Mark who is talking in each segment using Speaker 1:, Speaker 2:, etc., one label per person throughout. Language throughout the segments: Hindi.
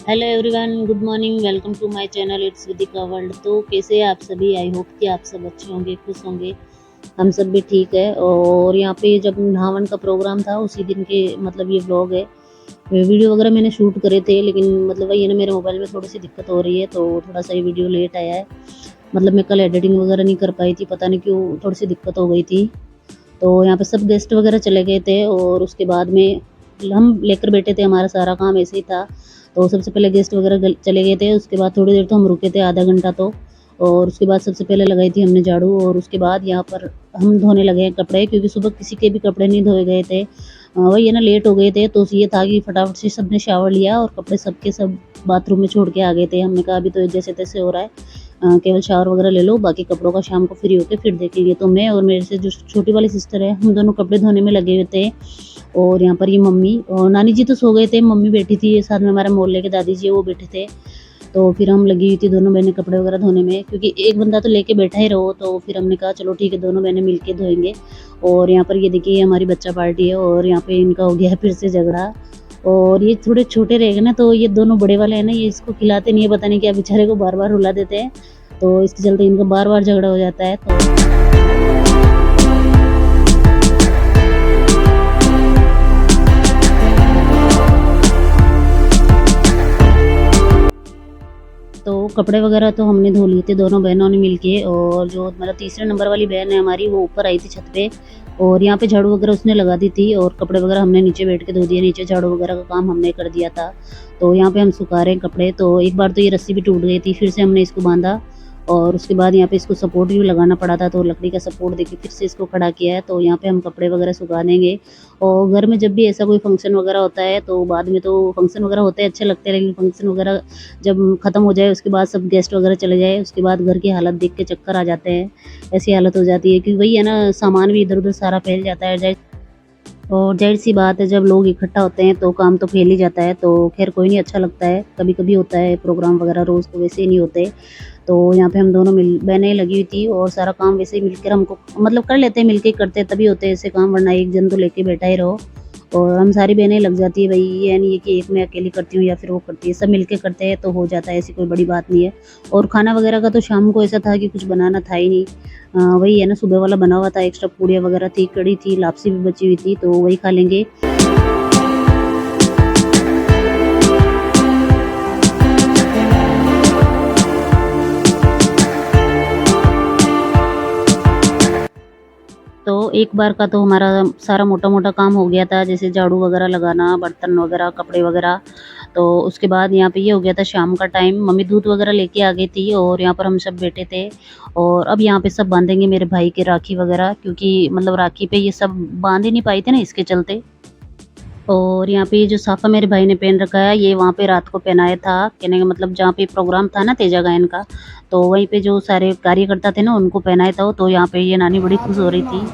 Speaker 1: Hello everyone, good morning. Welcome to my channel it's Vidika world. तो कैसे हैं आप सभी? आई होप कि आप सब अच्छे होंगे, खुश होंगे। हम सब भी ठीक है। और यहाँ पे जब नहावन का प्रोग्राम था उसी दिन के मतलब ये व्लॉग है। वीडियो वगैरह मैंने शूट करे थे, लेकिन मतलब वही है ना, मेरे मोबाइल में थोड़ी सी दिक्कत हो रही है तो थोड़ा सा ये वीडियो लेट आया है। मतलब मैं कल एडिटिंग वगैरह नहीं कर पाई थी, पता नहीं क्यों थोड़ी सी दिक्कत हो गई थी। तो यहाँ पे सब गेस्ट वगैरह चले गए थे और उसके बाद में हम लेकर बैठे थे, हमारा सारा काम ऐसे ही था। तो सबसे पहले गेस्ट वगैरह चले गए थे, उसके बाद थोड़ी देर तो हम रुके थे, आधा घंटा तो। और उसके बाद सबसे पहले लगाई थी हमने झाड़ू, और उसके बाद यहाँ पर हम धोने लगे हैं कपड़े, क्योंकि सुबह किसी के भी कपड़े नहीं धोए गए थे। वही है ना, लेट हो गए थे तो ये था कि फटाफट से सबने शावर लिया और कपड़े सबके सब बाथरूम में छोड़ के आ गए थे। हमने कहा अभी तो जैसे तैसे हो रहा है, केवल शावर वगैरह ले लो, बाकी कपड़ों का शाम को फ्री होके फिर देखेंगे। तो मैं और मेरे से जो छोटी वाली सिस्टर है, हम दोनों कपड़े धोने में लगे हुए थे। और यहाँ पर ये मम्मी और नानी जी तो सो गए थे, मम्मी बैठी थी, साथ में हमारे मोहल्ले के दादी जी वो बैठे थे। तो फिर हम लगी हुई थी दोनों बहनें कपड़े वगैरह धोने में, क्योंकि एक बंदा तो लेके बैठा ही रहो, तो फिर हमने कहा चलो ठीक है, दोनों बहनें मिलके धोएंगे। और यहाँ पर ये देखिए हमारी बच्चा पार्टी है, और यहाँ पे इनका हो गया है फिर से झगड़ा। और ये थोड़े छोटे रहेगा ना, तो ये दोनों बड़े वाले हैं ना, ये इसको खिलाते नहीं है, पता नहीं क्या बेचारे को बार बार रुला देते हैं। तो इसके चलते इनका बार बार झगड़ा हो जाता है। तो कपड़े वगैरह तो हमने धो लिए थे दोनों बहनों ने मिलके। और जो मतलब तीसरे नंबर वाली बहन है हमारी, वो ऊपर आई थी छत पे, और यहाँ पे झाड़ू वगैरह उसने लगा दी थी, और कपड़े वगैरह हमने नीचे बैठ के धो दिए, नीचे झाड़ू वगैरह का काम हमने कर दिया था। तो यहाँ पे हम सुखा रहे हैं कपड़े। तो एक बार तो ये रस्सी भी टूट गई थी, फिर से हमने इसको बांधा, और उसके बाद यहाँ पे इसको सपोर्ट भी लगाना पड़ा था, तो लकड़ी का सपोर्ट देके फिर से इसको खड़ा किया है। तो यहाँ पे हम कपड़े वगैरह सुखा देंगे। और घर में जब भी ऐसा कोई फंक्शन वगैरह होता है, तो बाद में तो फंक्शन वगैरह होते हैं अच्छे लगते हैं, लेकिन फंक्शन वगैरह जब खत्म हो जाए, उसके बाद सब गेस्ट वगैरह चले जाए, उसके बाद घर की हालत देख के चक्कर आ जाते हैं। ऐसी हालत हो जाती है, क्योंकि वही है ना, सामान भी इधर उधर सारा फैल जाता है। और जाहिर सी बात है, जब लोग इकट्ठा होते हैं तो काम तो फैल ही जाता है। तो खैर कोई नहीं, अच्छा लगता है, कभी कभी होता है प्रोग्राम वगैरह, रोज़ तो वैसे ही नहीं होते। तो यहाँ पे हम दोनों मिल बहनें लगी हुई थी, और सारा काम वैसे ही मिलकर हमको मतलब कर लेते हैं, मिलके करते तभी होते हैं ऐसे काम, वरना एक जन तो लेके बैठा ही रहो। और हम सारी बहनें लग जाती है भाई, ये नहीं है कि एक मैं अकेली करती हूँ या फिर वो करती है, सब मिलके करते हैं तो हो जाता है, ऐसी कोई बड़ी बात नहीं है। और खाना वगैरह का तो शाम को ऐसा था कि कुछ बनाना था ही नहीं। वही है ना, सुबह वाला बना हुआ था, एक्स्ट्रा पूड़ियाँ वगैरह थी, कड़ी थी, लापसी भी बची हुई थी, तो वही खा लेंगे। तो एक बार का तो हमारा सारा मोटा-मोटा काम हो गया था, जैसे झाड़ू वगैरह लगाना, बर्तन वगैरह, कपड़े वगैरह। तो उसके बाद यहाँ पे ये हो गया था शाम का टाइम, मम्मी दूध वगैरह लेके आ गई थी, और यहाँ पर हम सब बैठे थे। और अब यहाँ पे सब बांधेंगे मेरे भाई के राखी वगैरह, क्योंकि मतलब राखी पे ये सब बांध ही नहीं पाए थे ना, इसके चलते। और यहाँ पे ये जो साफा मेरे भाई ने पहन रखा है, ये वहाँ पे रात को पहनाया था, कहने का मतलब जहाँ पे प्रोग्राम था ना तेजा गायन का, तो वहीं पे जो सारे कार्यकर्ता थे ना उनको पहनाया था। तो यहाँ पे ये नानी बड़ी खुश हो रही थी।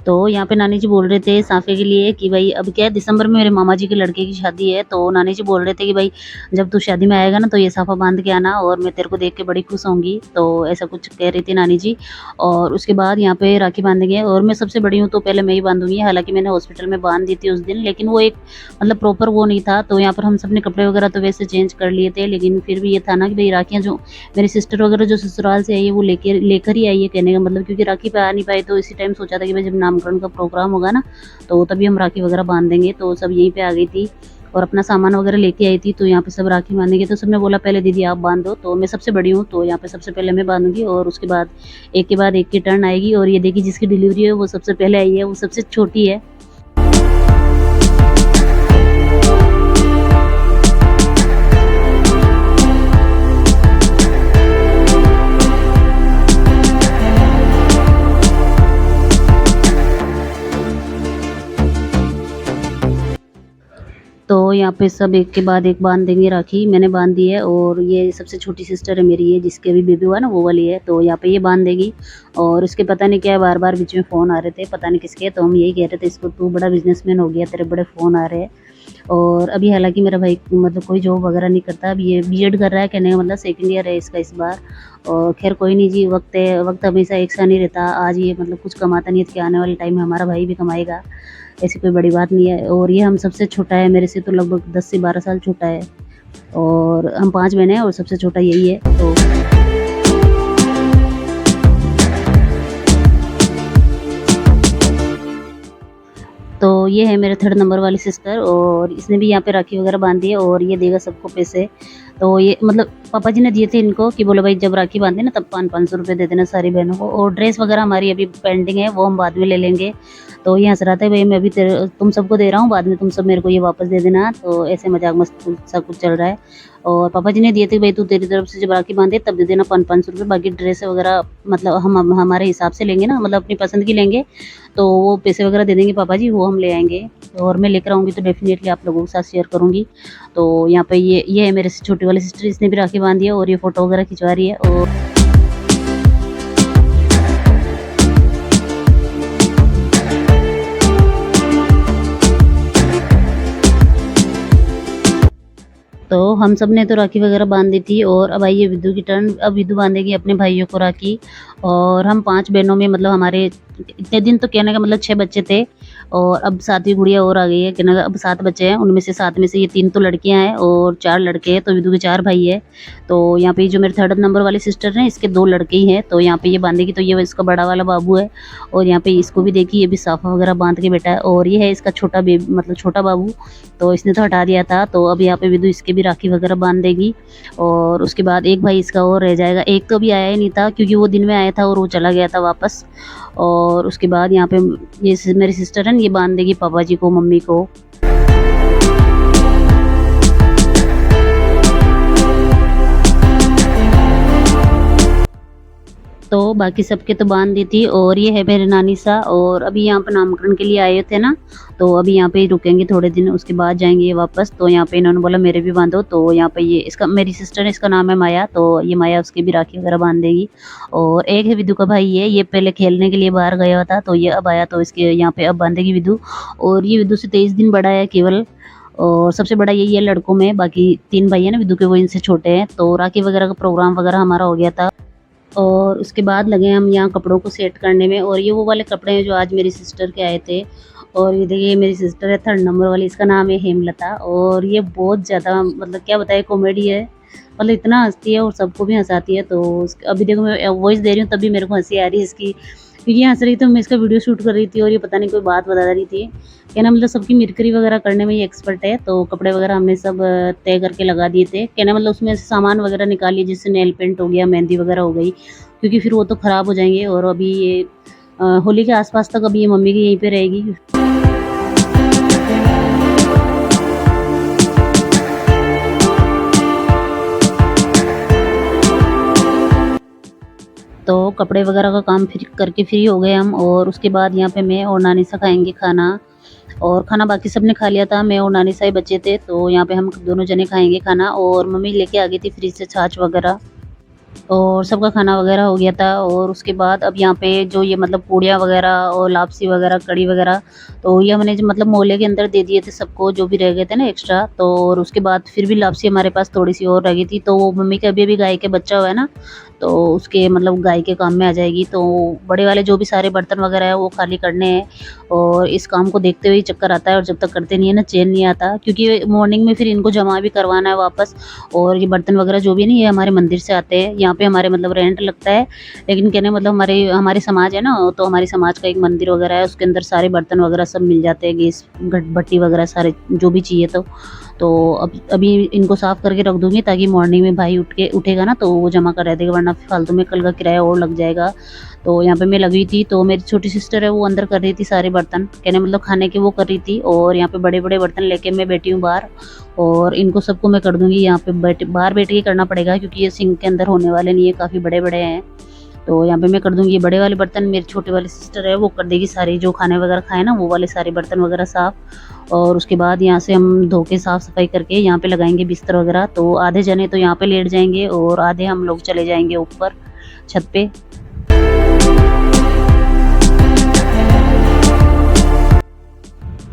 Speaker 1: तो यहाँ पे नानी जी बोल रहे थे साफे के लिए कि भाई अब क्या है, दिसंबर में मेरे मामा जी के लड़के की शादी है, तो नानी जी बोल रहे थे कि भाई जब तू शादी में आएगा ना, तो ये साफा बांध के आना, और मैं तेरे को देख के बड़ी खुश होंगी। तो ऐसा कुछ कह रही थी नानी जी। और उसके बाद यहाँ पे राखी बांधेंगे, और मैं सबसे बड़ी हूँ तो पहले मैं ही बांधूंगी। हालांकि मैंने हॉस्पिटल में बांध दी थी उस दिन, लेकिन वो एक मतलब प्रॉपर वो नहीं था। तो यहाँ पर हम सबने कपड़े वगैरह तो वैसे चेंज कर लिए थे, लेकिन फिर भी ये था ना कि भाई राखियाँ जो मेरी सिस्टर वगैरह जो ससुराल से आई है, वो लेकर ही आई है, कहने का मतलब, क्योंकि राखी पे आ नहीं पाए, तो इसी टाइम सोचा था कि भाई जब नामकरण का प्रोग्राम होगा ना, तो तभी हम राखी वगैरह बांध देंगे। तो सब यहीं पे आ गई थी और अपना सामान वगैरह लेके आई थी, तो यहाँ पे सब राखी बांधेंगे। तो सबने बोला पहले दीदी आप बांध दो, तो मैं सबसे बड़ी हूँ, तो यहाँ पे सबसे पहले मैं बांधूंगी, और उसके बाद एक के बाद एक की टर्न आएगी। और ये देखिए जिसकी डिलीवरी है वो सबसे पहले आई है, वो सबसे छोटी है। तो यहाँ पे सब एक के बाद एक बांध देंगे राखी, मैंने बांध दी है। और ये सबसे छोटी सिस्टर है मेरी, ये जिसके अभी बेबी हुआ ना, वो वाली है, तो यहाँ पे ये बांध देगी। और उसके पता नहीं क्या बार बार बीच में फ़ोन आ रहे थे, पता नहीं किसके, तो हम यही कह रहे थे इसको, तू बड़ा बिजनेसमैन हो गया, तेरे बड़े फ़ोन आ रहे हैं। और अभी हालांकि मेरा भाई मतलब कोई जॉब वगैरह नहीं करता, अभी ये बीएड कर रहा है, कहने का मतलब सेकंड ईयर है इसका इस बार। और खैर कोई नहीं जी, वक्त है, वक्त हमेशा एक सा नहीं रहता। आज ये मतलब कुछ कमाता नहीं है कि आने वाले टाइम में हमारा भाई भी कमाएगा, ऐसी कोई बड़ी बात नहीं है। और ये हम सबसे छोटा है, मेरे से तो लगभग 10 से 12 साल छोटा है। और हम 5 बहनें हैं और सबसे छोटा यही है। तो ये है मेरे 3rd नंबर वाली सिस्टर, और इसने भी यहाँ पे राखी वगैरह बांधी है और ये देगा सबको पैसे। तो ये मतलब पापा जी ने दिए थे इनको कि बोलो भाई जब राखी बांधे ना तब 500 रुपये दे देना सारी बहनों को, और ड्रेस वगैरह हमारी अभी पेंडिंग है, वो हम बाद में ले लेंगे। तो ये हंस रहा था, भाई मैं अभी तुम सबको दे रहा हूँ, बाद में तुम सब मेरे को ये वापस दे देना। तो ऐसे मजाक मस्त सब कुछ चल रहा है। और पापा जी ने दिए थे भाई तू तेरी तरफ से जब राखी बांधे तब दे देना 500 रुपये, बाकी ड्रेस वगैरह मतलब हम हमारे हिसाब से लेंगे ना, मतलब अपनी पसंद की लेंगे। तो वो पैसे वगैरह दे देंगे पापा जी, वो हम ले आएंगे। और मैं लेकर आऊँगी तो डेफिनेटली आप लोगों के साथ शेयर करूँगी। तो यहाँ पे ये है मेरे से छोटी वाली सिस्टर, इसने भी राखी बांधी है और ये फ़ोटो वगैरह खिंचवा रही है। और तो हम सब ने तो राखी वगैरह बांध दी थी, और अब आई है विद्दू की टर्न। अब विद्दू बांधेगी अपने भाइयों को राखी। और हम 5 बहनों में मतलब हमारे इतने दिन तो कहने का मतलब 6 बच्चे थे, और अब 7वीं गुड़िया और आ गई है, कहने का अब 7 बच्चे हैं। उनमें से 7 में से ये 3 तो लड़कियां हैं और 4 लड़के हैं, तो विद्दू के 4 भाई है। तो यहाँ पे जो मेरे 3rd नंबर वाली सिस्टर है इसके 2 लड़के ही हैं। तो यहाँ पे ये बांधेगी, तो ये इसका बड़ा वाला बाबू है। और यहाँ पे इसको भी देखिए, ये भी साफा वगैरह बांध के बैठा है। और ये है इसका छोटा बेबी, मतलब छोटा बाबू, तो इसने तो हटा दिया था। तो अब यहाँ पे विद्दू इसके भी राखी वगैरह बांध देगी। और उसके बाद एक भाई इसका और रह जाएगा, एक तो अभी आया ही नहीं था क्योंकि वो दिन में आया था और वो चला गया था वापस। और उसके बाद यहाँ पे ये मेरी सिस्टर है, ये बांध देगी पापा जी को, मम्मी को। तो बाकी सबके तो बांध दी थी। और ये है मेरे नानी सा, और अभी यहाँ पे नामकरण के लिए आए थे ना, तो अभी यहाँ पे ही रुकेंगे थोड़े दिन, उसके बाद जाएंगे ये वापस। तो यहाँ पे इन्होंने बोला मेरे भी बांधो, तो यहाँ पे ये इसका मेरी सिस्टर है, इसका नाम है माया, तो ये माया उसकी भी राखी वगैरह बांध देगी। और एक है विदु का भाई, ये पहले खेलने के लिए बाहर गया हुआ था, तो ये अब आया, तो इसके यहाँ पे अब बांधेगी विदु। और ये विदु से 23 दिन बड़ा है केवल, और सबसे बड़ा यही है लड़कों में, बाकी 3 भाई है ना विदु के, वो इनसे छोटे हैं। तो राखी वगैरह का प्रोग्राम वगैरह हमारा हो गया था। और उसके बाद लगे हम यहाँ कपड़ों को सेट करने में। और ये वो वाले कपड़े हैं जो आज मेरी सिस्टर के आए थे। और ये देखिए मेरी सिस्टर है 3rd नंबर वाली, इसका नाम है हेमलता। और ये बहुत ज़्यादा मतलब क्या बताए कॉमेडी है, मतलब इतना हंसती है और सबको भी हंसाती है। तो अभी देखो मैं वॉइस दे रही हूँ तभी मेरे को हंसी आ रही है इसकी, क्योंकि ये हंस रही थी, मैं इसका वीडियो शूट कर रही थी और ये पता नहीं कोई बात बता रही थी। कहना मतलब सबकी मिरकरी वगैरह करने में ये एक्सपर्ट है। तो कपड़े वगैरह हमने सब तय करके लगा दिए थे, कहना मतलब उसमें से सामान वगैरह निकाल लिए, जैसे नेल पेंट हो गया, मेहंदी वगैरह हो गई, क्योंकि फिर वो तो ख़राब हो जाएंगे। और अभी ये होली के आसपास तक अभी ये मम्मी की यहीं पे रहेगी। तो कपड़े वगैरह का काम फिर करके फ्री हो गए हम। और उसके बाद यहाँ पे मैं और नानी सा खाएंगे खाना। और खाना बाकी सब ने खा लिया था, मैं और नानी सा ही बचे थे। तो यहाँ पे हम दोनों जने खाएंगे खाना। और मम्मी लेके आ गई थी फ्रिज से छाछ वगैरह, और सबका खाना वगैरह हो गया था। और उसके बाद अब यहाँ पे जो ये मतलब पूड़ियाँ वगैरह और लापसी वगैरह, कड़ी वगैरह, तो ये हमने जो मतलब मोहल्ले के अंदर दे दिए थे सबको, जो भी रह गए थे ना एक्स्ट्रा। तो और उसके बाद फिर भी लापसी हमारे पास थोड़ी सी और रह गई थी, तो वो मम्मी के अभी गाय के बच्चा हुआ है ना, तो उसके मतलब गाय के काम में आ जाएगी। तो बड़े वाले जो भी सारे बर्तन वगैरह है वो खाली करने हैं। और इस काम को देखते हुए ही चक्कर आता है, और जब तक करते नहीं है ना चैन नहीं आता, क्योंकि मॉर्निंग में फिर इनको जमा भी करवाना है वापस। और ये बर्तन वगैरह जो भी है ना, ये हमारे मंदिर से आते हैं, यहाँ पे हमारे मतलब रेंट लगता है, लेकिन कहने मतलब हमारे हमारे समाज है ना, तो हमारी समाज का एक मंदिर वगैरह है, उसके अंदर सारे बर्तन वगैरह सब मिल जाते हैं, गैस भट्टी वगैरह सारे जो भी चाहिए। तो अब अभी इनको साफ़ करके रख दूँगी, ताकि मॉर्निंग में भाई उठेगा ना तो वो जमा कर रह देगा, वरना फालतू में कल का किराया और लग जाएगा। तो यहाँ पे मैं लगी थी, तो मेरी छोटी सिस्टर है वो अंदर कर रही थी सारे बर्तन, कहने मतलब खाने के वो कर रही थी। और यहाँ पे बड़े बड़े बर्तन लेके मैं बैठी हूँ बाहर, और इनको सबको मैं कर दूँगी। यहाँ पे बाहर बैठ के करना पड़ेगा, क्योंकि ये सिंक के अंदर होने वाले नहीं है, काफ़ी बड़े बड़े हैं। तो यहाँ पे मैं कर दूँगी ये बड़े वाले बर्तन, मेरी छोटी वाली सिस्टर है वो कर देगी सारे जो खाने वगैरह खाए ना, वो वाले सारे बर्तन वगैरह साफ़। और उसके बाद यहाँ से हम धो के साफ़ सफाई करके यहाँ पे लगाएंगे बिस्तर वगैरह। तो आधे जने तो यहाँ पे लेट जाएंगे और आधे हम लोग चले जाएंगे ऊपर छत पे।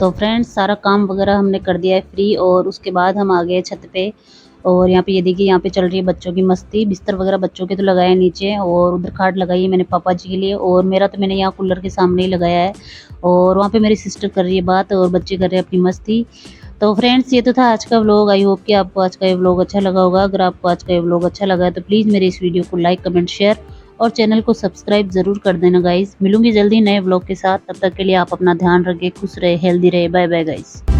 Speaker 1: तो फ्रेंड्स सारा काम वगैरह हमने कर दिया है फ्री, और उसके बाद हम आ गए छत पे। और यहाँ पे ये देखिए, यहाँ पे चल रही है बच्चों की मस्ती। बिस्तर वगैरह बच्चों के तो लगाए नीचे, और उधर खाट लगाई है मैंने पापा जी के लिए, और मेरा तो मैंने यहाँ कूलर के सामने ही लगाया है। और वहाँ पे मेरी सिस्टर कर रही है बात, और बच्चे कर रहे हैं अपनी मस्ती। तो फ्रेंड्स ये तो था आज का व्लॉग। आई होप कि आपको आज का ये व्लॉग अच्छा लगा होगा। अगर आपको आज का ये व्लॉग अच्छा लगा है तो प्लीज़ मेरे इस वीडियो को लाइक, कमेंट, शेयर और चैनल को सब्सक्राइब ज़रूर कर देना गाइज़। मिलूंगी जल्दी नए व्लॉग के साथ, तब तक के लिए आप अपना ध्यान रखें, खुश रहे, हेल्दी रहे। Bye bye guys.